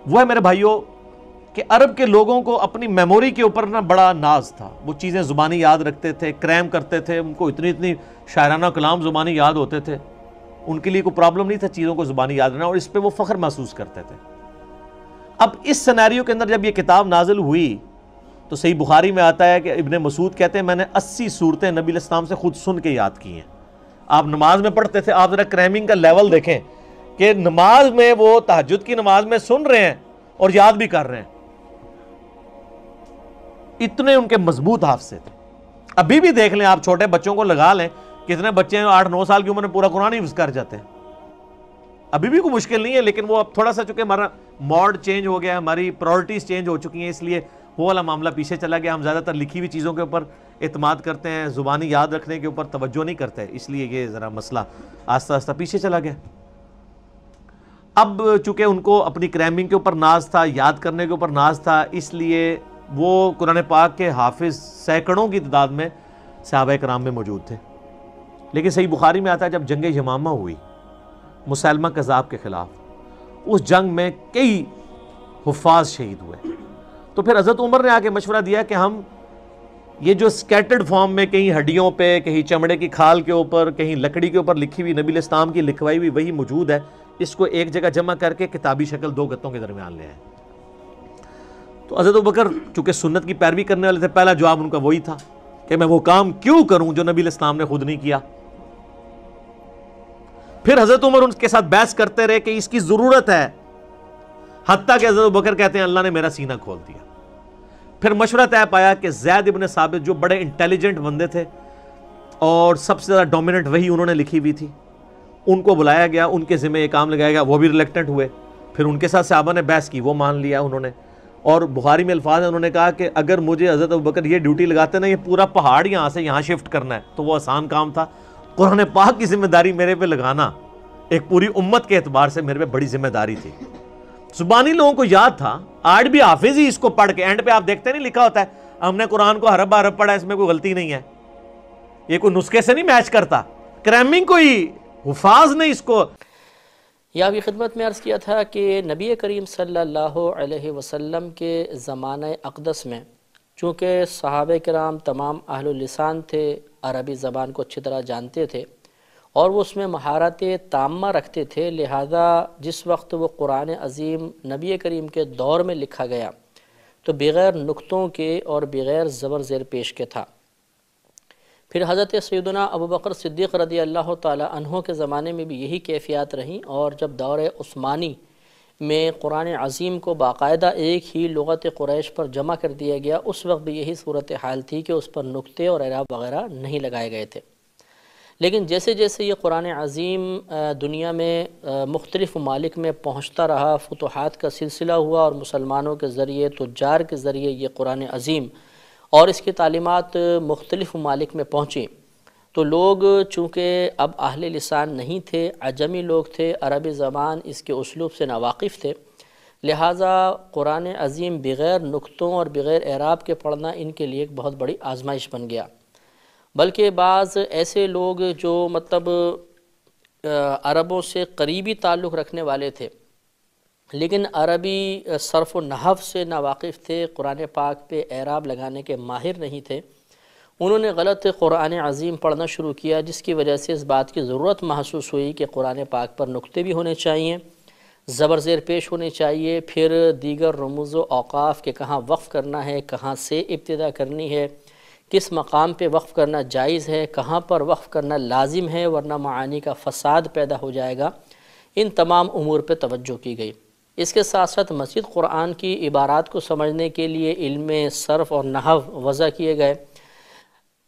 وہ ہے میرے بھائیوں کہ عرب کے لوگوں کو اپنی میموری کے اوپر نا بڑا ناز تھا، وہ چیزیں زبانی یاد رکھتے تھے، کریم کرتے تھے، ان کو اتنی شاعرانہ کلام زبانی یاد ہوتے تھے، ان کے لیے کوئی پرابلم نہیں تھا چیزوں کو زبانی یاد رکھنا، اور اس پہ وہ فخر محسوس کرتے تھے۔ اب اس سینیریو کے اندر جب یہ کتاب نازل ہوئی تو صحیح بخاری میں آتا ہے کہ ابن مسعود کہتے ہیں میں نے 80 صورتیں نبی علیہ السلام سے خود سن کے یاد کی ہیں۔ آپ نماز میں پڑھتے تھے، آپ ذرا کریمنگ کا لیول دیکھیں کہ نماز میں وہ تہجد کی نماز میں سن رہے ہیں اور یاد بھی کر رہے ہیں، اتنے ان کے مضبوط حافظے تھے۔ ابھی بھی دیکھ لیں آپ، چھوٹے بچوں کو لگا لیں، کتنے بچے ہیں 8-9 سال کی عمر میں پورا قرآن حفظ کر جاتے ہیں، ابھی بھی کوئی مشکل نہیں ہے، لیکن وہ اب تھوڑا سا چونکہ ہمارا موڈ چینج ہو گیا ہے، ہماری پرائورٹیز چینج ہو چکی ہیں، اس لیے وہ والا معاملہ پیچھے چلا گیا۔ ہم زیادہ تر لکھی ہوئی چیزوں کے اوپر اعتماد کرتے ہیں، زبانی یاد رکھنے کے اوپر توجہ نہیں کرتے، اس لیے یہ ذرا مسئلہ آہستہ آہستہ پیچھے چلا گیا۔ اب چونکہ ان کو اپنی کریمنگ کے اوپر ناز تھا، یاد کرنے کے اوپر ناز تھا، اس لیے وہ قرآن پاک کے حافظ سینکڑوں کی تعداد میں صحابہ کرام میں موجود تھے۔ لیکن صحیح بخاری میں آتا ہے جب جنگ یمامہ ہوئی مسیلمہ کذاب کے خلاف، اس جنگ میں کئی حفاظ شہید ہوئے، تو پھر حضرت عمر نے آ کے مشورہ دیا کہ ہم یہ جو سکیٹرڈ فارم میں کہیں ہڈیوں پہ، کہیں چمڑے کی کھال کے اوپر، کہیں لکڑی کے اوپر لکھی ہوئی نبی علیہ السلام کی لکھوائی ہوئی وہی موجود ہے، اس کو ایک جگہ جمع کر کے کتابی شکل 2 گتوں کے درمیان لے آئے۔ تو حضرت ابوبکر چونکہ سنت کی پیروی کرنے والے تھے، پہلا جواب ان کا وہی تھا کہ میں وہ کام کیوں کروں جو نبی علیہ السلام نے خود نہیں کیا۔ پھر حضرت عمر ان کے ساتھ بحث کرتے رہے کہ اس کی ضرورت ہے، حتیٰ کہ حضرت ابوبکر کہتے ہیں اللہ نے میرا سینہ کھول دیا۔ پھر مشورہ طے پایا کہ زید ابن ثابت جو بڑے انٹیلیجنٹ بندے تھے اور سب سے زیادہ ڈومیننٹ وہی انہوں نے لکھی ہوئی تھی، ان کو بلایا گیا، ان کے ذمہ یہ کام لگایا گیا، وہ بھی ریلیکٹنٹ ہوئے۔ پھر ان کے ساتھ صحابہ نے بحث کی، وہ مان لیا انہوں نے، اور بخاری میں الفاظ ہیں، انہوں نے کہا کہ اگر مجھے حضرت ابوبکر یہ ڈیوٹی لگاتے نا، یہ پورا پہاڑ یہاں سے یہاں شفٹ کرنا ہے، تو وہ آسان کام تھا۔ قرآن پاک کی ذمہ داری میرے پہ لگانا ایک پوری امت کے اعتبار سے میرے پہ بڑی ذمہ داری تھی۔ زبانی لوگوں کو یاد تھا، آج بھی حافظ ہی اس کو پڑھ کے اینڈ پہ آپ دیکھتے نہیں لکھا ہوتا ہے ہم نے قرآن کو حرف حرف پڑھا، اس میں کوئی غلطی نہیں ہے، یہ کوئی نسخے سے نہیں میچ کرتا، کریمنگ کوئی حفاظ نہیں اس کو۔ یہ ابھی خدمت میں عرض کیا تھا کہ نبی کریم صلی اللہ علیہ وسلم کے زمانہ اقدس میں چونکہ صحابہ کرام تمام اہل اللسان تھے، عربی زبان کو اچھی طرح جانتے تھے اور وہ اس میں مہارت تامہ رکھتے تھے، لہذا جس وقت وہ قرآن عظیم نبی کریم کے دور میں لکھا گیا تو بغیر نقطوں کے اور بغیر زبر زیر پیش کے تھا۔ پھر حضرت سیدنا ابوبکر صدیق رضی اللہ تعالی عنہ کے زمانے میں بھی یہی کیفیات رہیں، اور جب دور عثمانی میں قرآن عظیم کو باقاعدہ ایک ہی لغت قریش پر جمع کر دیا گیا، اس وقت بھی یہی صورتحال تھی کہ اس پر نقطے اور اعراب وغیرہ نہیں لگائے گئے تھے۔ لیکن جیسے جیسے یہ قرآن عظیم دنیا میں مختلف ممالک میں پہنچتا رہا، فتوحات کا سلسلہ ہوا اور مسلمانوں کے ذریعے، تجار کے ذریعے یہ قرآن عظیم اور اس کی تعلیمات مختلف ممالک میں پہنچیں، تو لوگ چونکہ اب اہل لسان نہیں تھے، عجمی لوگ تھے، عربی زبان اس کے اسلوب سے ناواقف تھے، لہٰذا قرآن عظیم بغیر نقطوں اور بغیر اعراب کے پڑھنا ان کے لیے ایک بہت بڑی آزمائش بن گیا۔ بلکہ بعض ایسے لوگ جو مطلب عربوں سے قریبی تعلق رکھنے والے تھے لیکن عربی صرف و نحو سے ناواقف تھے، قرآن پاک پہ اعراب لگانے کے ماہر نہیں تھے، انہوں نے غلط قرآن عظیم پڑھنا شروع کیا، جس کی وجہ سے اس بات کی ضرورت محسوس ہوئی کہ قرآن پاک پر نقطے بھی ہونے چاہیے، زبر زیر پیش ہونے چاہیے، پھر دیگر رموز و اوقاف کے کہاں وقف کرنا ہے، کہاں سے ابتدا کرنی ہے، کس مقام پہ وقف کرنا جائز ہے، کہاں پر وقف کرنا لازم ہے ورنہ معانی کا فساد پیدا ہو جائے گا، ان تمام امور پہ توجہ کی گئی۔ اس کے ساتھ ساتھ مزید قرآن کی عبارات کو سمجھنے کے لیے علم صرف اور نحو وضع کیے گئے،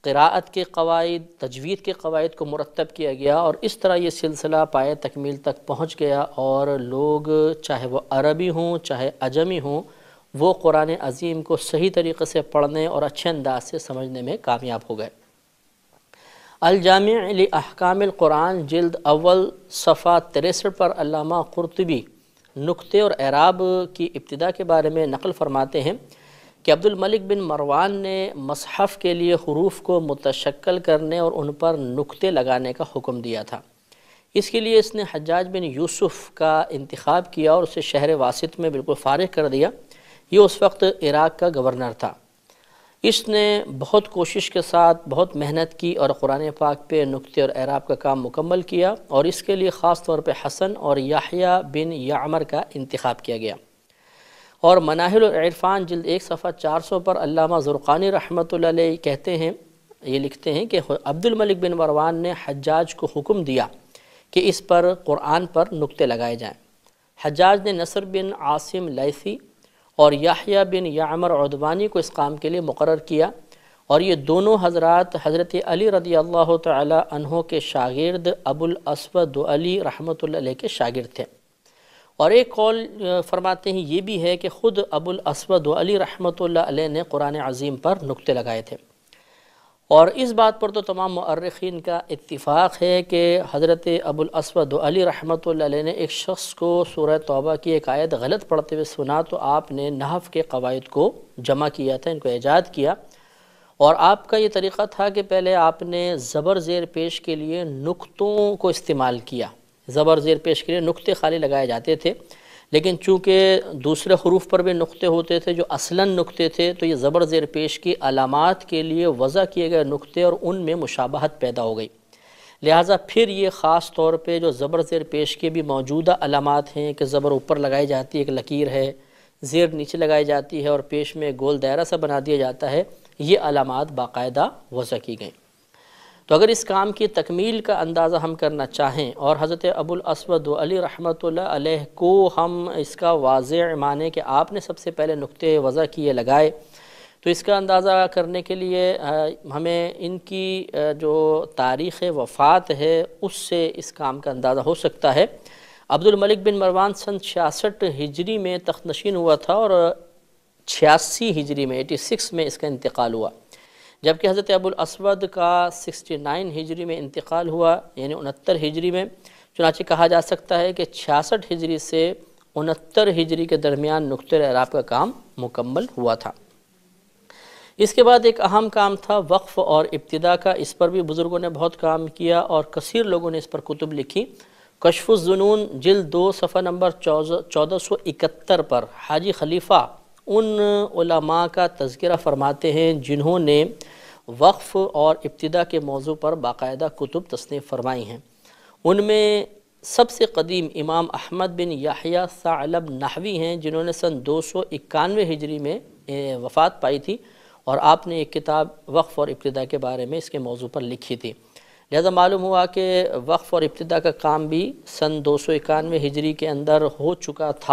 قراءت کے قواعد، تجوید کے قواعد کو مرتب کیا گیا، اور اس طرح یہ سلسلہ پائے تکمیل تک پہنچ گیا، اور لوگ چاہے وہ عربی ہوں چاہے عجمی ہوں، وہ قرآن عظیم کو صحیح طریقے سے پڑھنے اور اچھے انداز سے سمجھنے میں کامیاب ہو گئے۔ الجامع لاحکام القرآن جلد اول صفحہ 63 پر علامہ قرطبی نقطے اور اعراب کی ابتدا کے بارے میں نقل فرماتے ہیں کہ عبد الملک بن مروان نے مصحف کے لیے حروف کو متشکل کرنے اور ان پر نقطے لگانے کا حکم دیا تھا۔ اس کے لیے اس نے حجاج بن یوسف کا انتخاب کیا اور اسے شہر واسط میں بالکل فارغ کر دیا۔ یہ اس وقت عراق کا گورنر تھا۔ اس نے بہت کوشش کے ساتھ بہت محنت کی اور قرآن پاک پہ نکتے اور اعراب کا کام مکمل کیا، اور اس کے لیے خاص طور پہ حسن اور یحییٰ بن یعمر کا انتخاب کیا گیا۔ اور مناہل العرفان جلد 1 صفحہ 400 پر علامہ زرقانی رحمۃ اللہ علیہ کہتے ہیں، یہ لکھتے ہیں کہ عبد الملک بن مروان نے حجاج کو حکم دیا کہ اس پر قرآن پر نکتے لگائے جائیں۔ حجاج نے نصر بن عاصم لیثی اور یحییٰ بن یعمر عدوانی کو اس کام کے لیے مقرر کیا، اور یہ دونوں حضرات حضرت علی رضی اللہ تعالی عنہ کے شاگرد ابو الاسود علی رحمۃ اللہ علیہ کے شاگرد تھے۔ اور ایک قول فرماتے ہیں یہ بھی ہے کہ خود ابو الاسود علی رحمۃ اللہ علیہ نے قرآن عظیم پر نکتے لگائے تھے۔ اور اس بات پر تو تمام مؤرخین کا اتفاق ہے کہ حضرت ابو الاسود علی رحمۃ اللہ علیہ نے ایک شخص کو سورہ توبہ کی ایک آیت غلط پڑھتے ہوئے سنا، تو آپ نے نحو کے قواعد کو جمع کیا تھا، ان کو ایجاد کیا، اور آپ کا یہ طریقہ تھا کہ پہلے آپ نے زبر زیر پیش کے لیے نقطوں کو استعمال کیا۔ زبر زیر پیش کے لیے نقطے خالی لگائے جاتے تھے، لیکن چونکہ دوسرے حروف پر بھی نقطے ہوتے تھے جو اصلاً نقطے تھے، تو یہ زبر زیر پیش کی علامات کے لیے وضع کیے گئے نقطے اور ان میں مشابہت پیدا ہو گئی، لہٰذا پھر یہ خاص طور پہ جو زبر زیر پیش کے بھی موجودہ علامات ہیں کہ زبر اوپر لگائی جاتی ہے، ایک لکیر ہے، زیر نیچے لگائی جاتی ہے اور پیش میں گول دائرہ سا بنا دیا جاتا ہے، یہ علامات باقاعدہ وضع کی گئیں۔ تو اگر اس کام کی تکمیل کا اندازہ ہم کرنا چاہیں اور حضرت ابو الاسود علی رحمۃ اللہ علیہ کو ہم اس کا واضح مانیں کہ آپ نے سب سے پہلے نقطے وضع کیے لگائے، تو اس کا اندازہ کرنے کے لیے ہمیں ان کی جو تاریخ وفات ہے اس سے اس کام کا اندازہ ہو سکتا ہے۔ عبد الملک بن مروان سن 66 ہجری میں تخت نشین ہوا تھا اور 86 ہجری میں 86 میں اس کا انتقال ہوا، جبکہ حضرت ابو الاسود کا 69 ہجری میں انتقال ہوا، یعنی 69 ہجری میں۔ چنانچہ کہا جا سکتا ہے کہ 66 ہجری سے 69 ہجری کے درمیان نقطۂ اعراب کا کام مکمل ہوا تھا۔ اس کے بعد ایک اہم کام تھا وقف اور ابتدا کا، اس پر بھی بزرگوں نے بہت کام کیا اور کثیر لوگوں نے اس پر کتب لکھی۔ کشف الظنون جلد 2 صفحہ نمبر 1471 پر حاجی خلیفہ ان علماء کا تذکرہ فرماتے ہیں جنہوں نے وقف اور ابتدا کے موضوع پر باقاعدہ کتب تصنیف فرمائی ہیں۔ ان میں سب سے قدیم امام احمد بن یحییٰ ثعلب نحوی ہیں، جنہوں نے سن 291 ہجری میں وفات پائی تھی، اور آپ نے ایک کتاب وقف اور ابتدا کے بارے میں اس کے موضوع پر لکھی تھی۔ لہذا معلوم ہوا کہ وقف اور ابتدا کا کام بھی سن 291 ہجری کے اندر ہو چکا تھا۔